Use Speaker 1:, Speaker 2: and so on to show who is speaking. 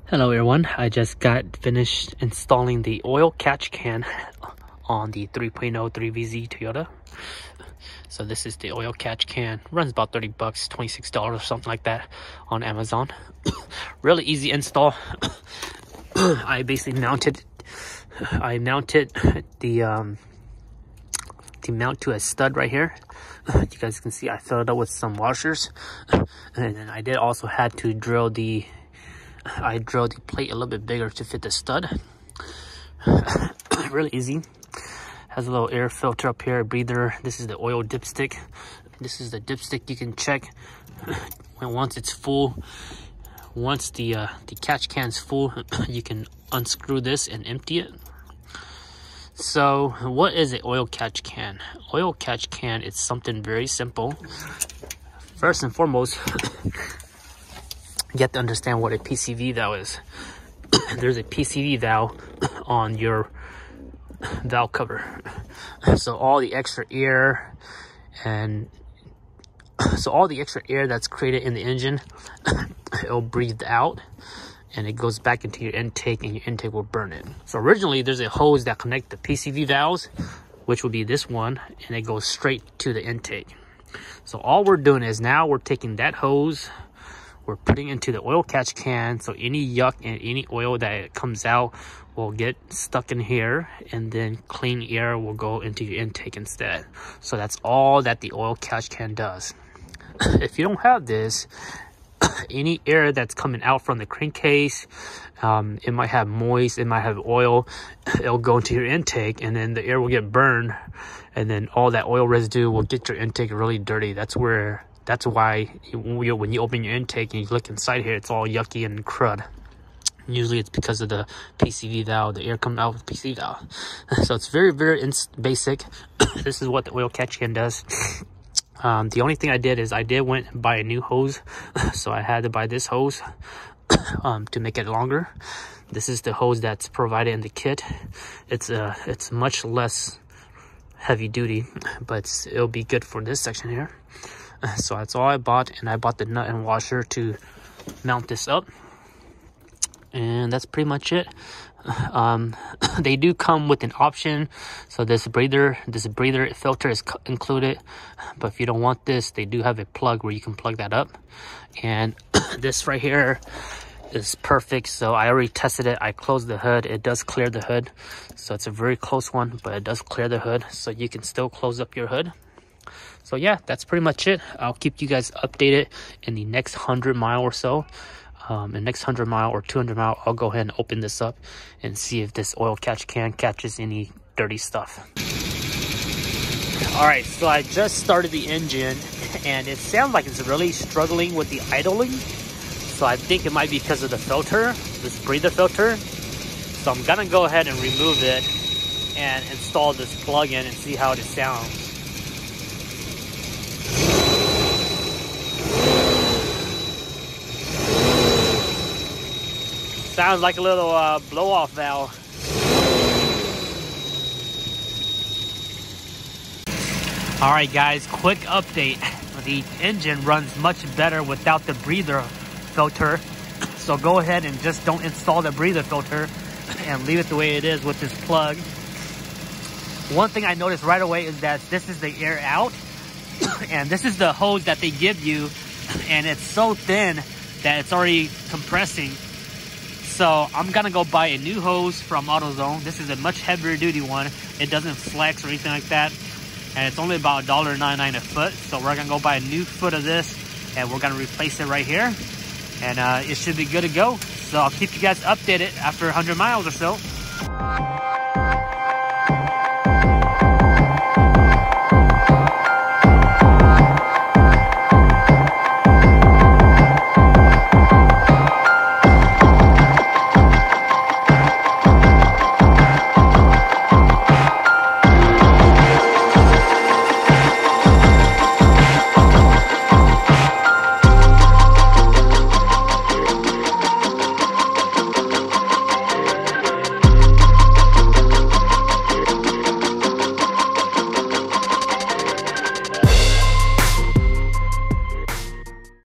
Speaker 1: Hello everyone, I just got finished installing the oil catch can on the 3.0 3VZ Toyota. So this is the oil catch can, runs about 30 bucks, $26 or something like that on Amazon. Really easy install. I basically mounted the mount to a stud right here. You guys can see I filled it up with some washers, and then I did also had to drill the plate a little bit bigger to fit the stud. Really easy. Has a little air filter up here, a breather. This is the oil dipstick. This is the dipstick you can check once it's full. Once the catch can's full, you can unscrew this and empty it. So what is an oil catch can? Oil catch can is something very simple. First and foremost, you have to understand what a PCV valve is. There's a PCV valve on your valve cover. So all the extra air that's created in the engine, it'll breathe out and it goes back into your intake, and your intake will burn it. So originally there's a hose that connects the PCV valves, which would be this one, and it goes straight to the intake. So all we're doing is now we're taking that hose, we're putting into the oil catch can, so any yuck and any oil that comes out will get stuck in here, and then clean air will go into your intake instead. So that's all that the oil catch can does. If you don't have this, any air that's coming out from the crankcase, it might have moist, it might have oil, it'll go into your intake, and then the air will get burned, and then all that oil residue will get your intake really dirty. That's why when you open your intake and you look inside here, it's all yucky and crud. Usually it's because of the PCV valve, the air coming out with the PCV valve. So it's very, very basic. This is what the oil catch can does. The only thing I did is I went and buy a new hose. So I had to buy this hose to make it longer. This is the hose that's provided in the kit. It's much less heavy duty, but it'll be good for this section here. So that's all I bought, and I bought the nut and washer to mount this up, and that's pretty much it. They do come with an option, so this breather filter is included, but if you don't want this, they do have a plug where you can plug that up. And this right here is perfect. So I already tested it. I closed the hood. It does clear the hood, so it's a very close one, but it does clear the hood, so you can still close up your hood. So yeah, that's pretty much it. I'll keep you guys updated in the next 100 mile or so. The next 100 mile or 200 mile, I'll go ahead and open this up and see if this oil catch can catches any dirty stuff. All right, so I just started the engine, and it sounds like it's really struggling with the idling. So I think it might be because of the filter, this breather filter. So I'm gonna go ahead and remove it and install this plug-in and see how it sounds. Sounds like a little blow-off valve. All right, guys, quick update. The engine runs much better without the breather filter. So go ahead and just don't install the breather filter and leave it the way it is with this plug. One thing I noticed right away is that this is the air out, and this is the hose that they give you, and it's so thin that it's already compressing. So I'm gonna go buy a new hose from AutoZone. This is a much heavier duty one. It doesn't flex or anything like that, and it's only about $1.99 a foot. So we're gonna go buy a new foot of this, and we're gonna replace it right here, and it should be good to go. So I'll keep you guys updated after 100 miles or so.